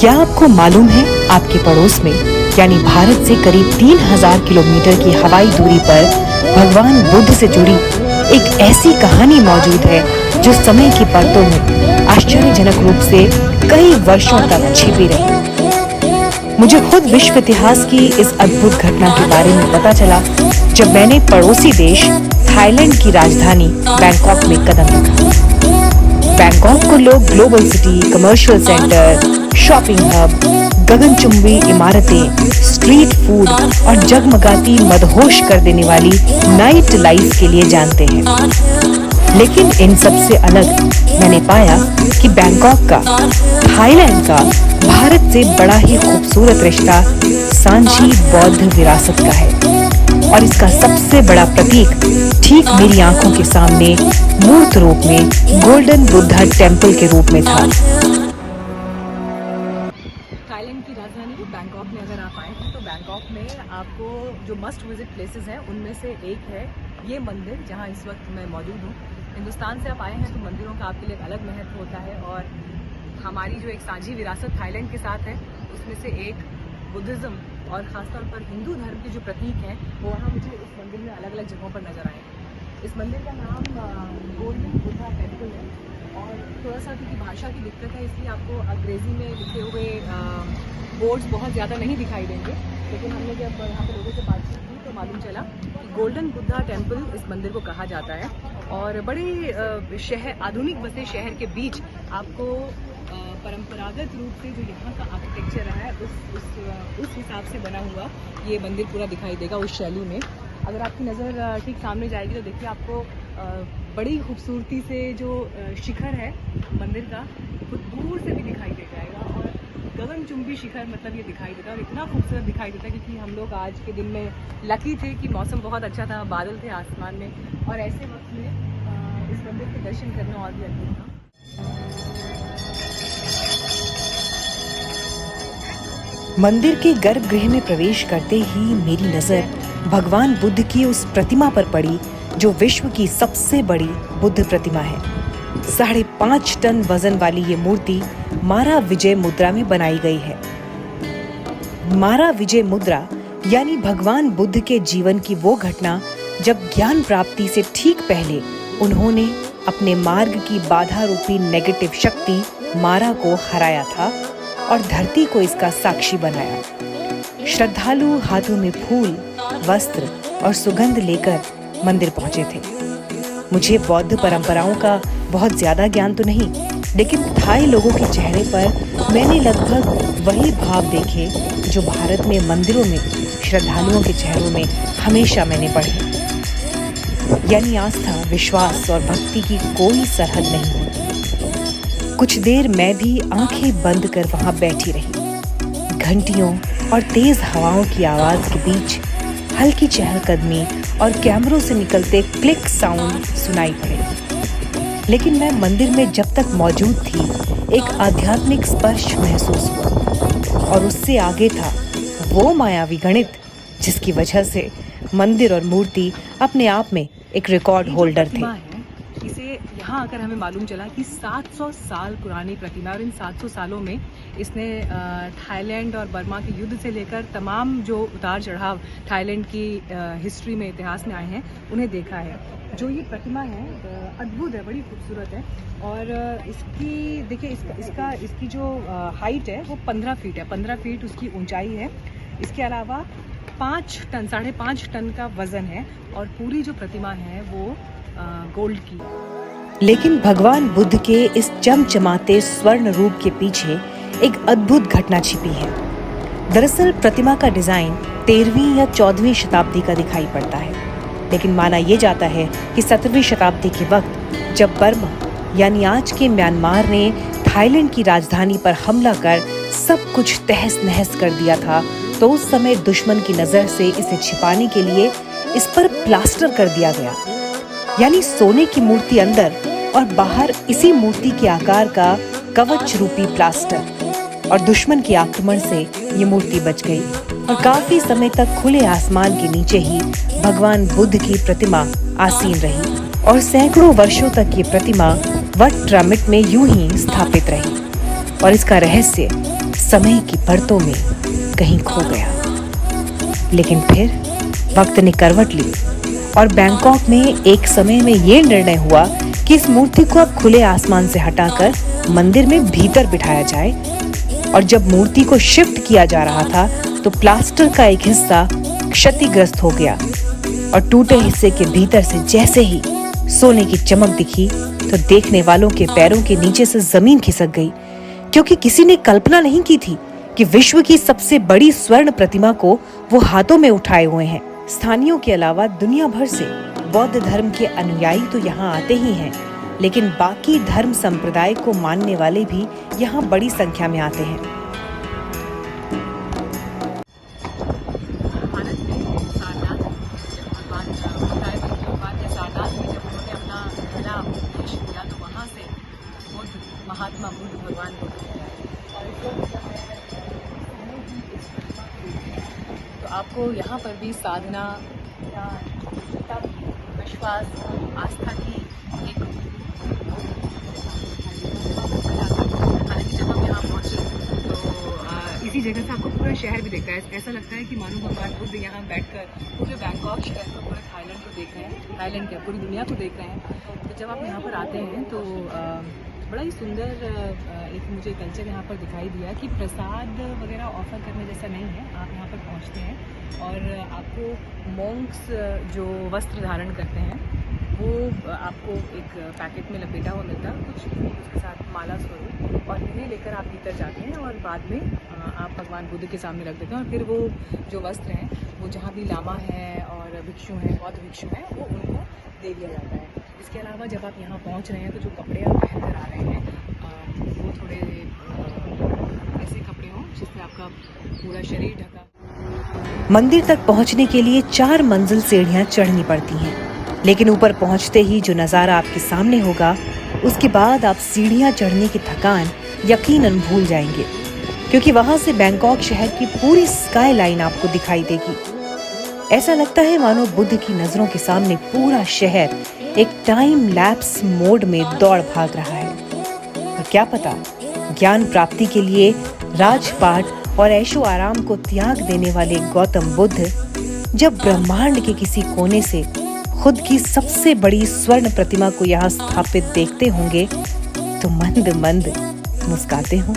क्या आपको मालूम है आपके पड़ोस में यानी भारत से करीब 3000 किलोमीटर की हवाई दूरी पर भगवान बुद्ध से जुड़ी एक ऐसी कहानी मौजूद है जो समय की परतों में आश्चर्यजनक रूप से कई वर्षों तक छिपी रही। मुझे खुद विश्व इतिहास की इस अद्भुत घटना के बारे में पता चला जब मैंने पड़ोसी देश थाईलैंड की राजधानी बैंकॉक में कदम रखा। बैंकॉक को लोग global city, commercial centre, shopping hub, गगनचुंबी इमारतें, स्ट्रीट फूड और जगमगाती मदहोश कर देने वाली नाइट लाइफ के लिए जानते हैं। लेकिन इन सब से अलग मैंने पाया कि बैंकॉक का, थाईलैंड का भारत से बड़ा ही खूबसूरत रिश्ता सांची बौद्ध विरासत का है और इसका सबसे बड़ा प्रतीक ठीक मेरी आंखों के सामने मूर्त रूप में गोल्डन बुद्धा टेम्पल के रूप में था। थाईलैंड की राजधानी बैंकॉक में अगर आप आए हैं तो बैंकॉक में आपको जो मस्ट विजिट प्लेसेस हैं उनमें से एक है ये मंदिर जहां इस वक्त मैं मौजूद हूं। हिंदुस्तान से आप आए हैं तो मंदिरों का आपके लिए एक अलग महत्व होता है और हमारी जो एक साझी विरासत थाईलैंड के साथ है उसमें से एक बुद्धिज़्म और ख़ासतौर पर हिंदू धर्म के जो प्रतीक हैं वो वहाँ मुझे इस मंदिर में अलग अलग जगहों पर नज़र आए। इस मंदिर का नाम गोल्डन बुद्धा टेम्पल है और थोड़ा सा क्योंकि भाषा की दिक्कत है इसलिए आपको अंग्रेज़ी में लिखे हुए बोर्ड्स बहुत ज़्यादा नहीं दिखाई देंगे, लेकिन हमने जब यहाँ पर लोगों से बातचीत की तो मालूम चला कि गोल्डन बुद्धा टेम्पल इस मंदिर को कहा जाता है और बड़े आधुनिक बसे शहर के बीच आपको परंपरागत रूप से जो यहाँ का आर्किटेक्चर है उस हिसाब से बना हुआ ये मंदिर पूरा दिखाई देगा उस शैली में। अगर आपकी नज़र ठीक सामने जाएगी तो देखिए आपको बड़ी खूबसूरती से जो शिखर है मंदिर का वो दूर से भी दिखाई दे जाएगा और गगनचुंबी शिखर मतलब ये दिखाई देता है और इतना खूबसूरत दिखाई देता है क्योंकि हम लोग आज के दिन में लकी थे कि मौसम बहुत अच्छा था, बादल थे आसमान में और ऐसे वक्त में इस मंदिर के दर्शन करना और भी अद्भुत था। मंदिर के गर्भगृह में प्रवेश करते ही मेरी नजर भगवान बुद्ध की उस प्रतिमा पर पड़ी जो विश्व की सबसे बड़ी बुद्ध प्रतिमा है। 5.5 टन वजन वाली ये मूर्ति मारा विजय मुद्रा में बनाई गई है। मारा विजय मुद्रा यानी भगवान बुद्ध के जीवन की वो घटना जब ज्ञान प्राप्ति से ठीक पहले उन्होंने अपने मार्ग की बाधा रूपी नेगेटिव शक्ति मारा को हराया था और धरती को इसका साक्षी बनाया। श्रद्धालु हाथों में फूल, वस्त्र और सुगंध लेकर मंदिर पहुंचे थे। मुझे बौद्ध परंपराओं का बहुत ज्यादा ज्ञान तो नहीं, लेकिन थाई लोगों के चेहरे पर मैंने लगभग वही भाव देखे जो भारत में मंदिरों में श्रद्धालुओं के चेहरों में हमेशा मैंने पढ़े, यानी आस्था, विश्वास और भक्ति की कोई सरहद नहीं होती। कुछ देर मैं भी आंखें बंद कर वहां बैठी रही। घंटियों और तेज हवाओं की आवाज के बीच हल्की चहलकदमी और कैमरों से निकलते क्लिक साउंड सुनाई पड़े। लेकिन मैं मंदिर में जब तक मौजूद थी एक आध्यात्मिक स्पर्श महसूस हुआ और उससे आगे था वो मायावी गणित जिसकी वजह से मंदिर और मूर्ति अपने आप में एक रिकॉर्ड होल्डर थे। इसे यहाँ आकर हमें मालूम चला कि 700 साल पुरानी प्रतिमा और इन 700 सालों में इसने थाईलैंड और बर्मा के युद्ध से लेकर तमाम जो उतार चढ़ाव थाईलैंड की हिस्ट्री में, इतिहास में आए हैं उन्हें देखा है। जो ये प्रतिमा है अद्भुत है, बड़ी खूबसूरत है और इसकी देखिए इसकी जो हाइट है वो 15 फीट है, 15 फीट उसकी ऊंचाई है। इसके अलावा 5.5 टन का वजन है और पूरी जो प्रतिमा है वो गोल्ड की। लेकिन भगवान बुद्ध के इस चमचमाते स्वर्ण रूप के पीछे एक अद्भुत घटना छिपी है। दरअसल प्रतिमा का डिजाइन 13वीं या 14वीं शताब्दी का दिखाई पड़ता है, लेकिन माना यह जाता है कि 17वीं शताब्दी के वक्त जब बर्मा यानी आज के म्यांमार ने थाईलैंड की राजधानी पर हमला कर सब कुछ तहस नहस कर दिया था तो उस समय दुश्मन की नजर से इसे छिपाने के लिए इस पर प्लास्टर कर दिया गया, यानी सोने की मूर्ति अंदर और बाहर इसी मूर्ति के आकार का कवच रूपी प्लास्टर, और दुश्मन के आक्रमण से ये मूर्ति बच गई और काफी समय तक खुले आसमान के नीचे ही भगवान बुद्ध की प्रतिमा आसीन रही और सैकड़ों वर्षों तक ये प्रतिमा वट पिरामिड में यूं ही स्थापित रही। और इसका रहस्य समय की परतों में कहीं खो गया। लेकिन फिर वक्त ने करवट ली और बैंकॉक में एक समय में ये निर्णय हुआ कि इस मूर्ति को अब खुले आसमान से हटाकर मंदिर में भीतर बिठाया जाए। और जब मूर्ति को शिफ्ट किया जा रहा था तो प्लास्टर का एक हिस्सा क्षतिग्रस्त हो गया और टूटे हिस्से के भीतर से जैसे ही सोने की चमक दिखी तो देखने वालों के पैरों के नीचे से जमीन खिसक गई, क्योंकि किसी ने कल्पना नहीं की थी कि विश्व की सबसे बड़ी स्वर्ण प्रतिमा को वो हाथों में उठाए हुए हैं। स्थानीयों के अलावा दुनिया भर से बौद्ध धर्म के अनुयायी तो यहाँ आते ही हैं, लेकिन बाकी धर्म संप्रदाय को मानने वाले भी यहाँ बड़ी संख्या में आते हैं। महात्मा बुद्ध भगवान को तो आपको यहाँ पर भी साधना या तप, विश्वास, आस्था की एक हालांकि जब हम यहाँ पहुँचे तो इसी जगह से आपको पूरा शहर भी दिखता है। ऐसा लगता है कि मानो भगवान बुद्ध यहाँ बैठकर पूरे बैंकॉक शहर को, पूरे थाईलैंड को देख रहे हैं, थाईलैंड क्या पूरी दुनिया को देख रहे हैं। तो जब आप यहाँ पर आते हैं तो बड़ा ही सुंदर एक मुझे कल्चर यहाँ पर दिखाई दिया कि प्रसाद वगैरह ऑफर करने जैसा नहीं है। आप यहाँ पर पहुँचते हैं और आपको मॉन्क्स जो वस्त्र धारण करते हैं वो आपको एक पैकेट में लपेटा हुआ मिलता है, कुछ उसके साथ माला स्वरूप, और इन्हें लेकर आप भीतर जाते हैं और बाद में आप भगवान बुद्ध के सामने रख देते हैं। और फिर वो जो वस्त्र हैं वो जहाँ भी लामा है और भिक्षु हैं, बौद्ध भिक्षु हैं, वो उनको दे दिया जाता है। इसके अलावा जब आप यहाँ पहुँच रहे हैं तो जो कपड़े आप पहन कर आ रहे हैं वो थोड़े ऐसे कपड़े हों जिससे आपका पूरा शरीर ढका। मंदिर तक पहुँचने के लिए 4 मंजिल सीढ़ियाँ चढ़नी पड़ती हैं, लेकिन ऊपर पहुँचते ही जो नज़ारा आपके सामने होगा उसके बाद आप सीढ़ियाँ चढ़ने की थकान यकीनन भूल जाएंगे, क्योंकि वहाँ से बैंकॉक शहर की पूरी स्काई लाइन आपको दिखाई देगी। ऐसा लगता है मानो बुद्ध की नजरों के सामने पूरा शहर एक टाइम लैप्स मोड में दौड़ भाग रहा है। और क्या पता, ज्ञान प्राप्ति के लिए राजपाट और ऐशो आराम को त्याग देने वाले गौतम बुद्ध जब ब्रह्मांड के किसी कोने से खुद की सबसे बड़ी स्वर्ण प्रतिमा को यहाँ स्थापित देखते होंगे तो मंद मंद मुस्काते हों।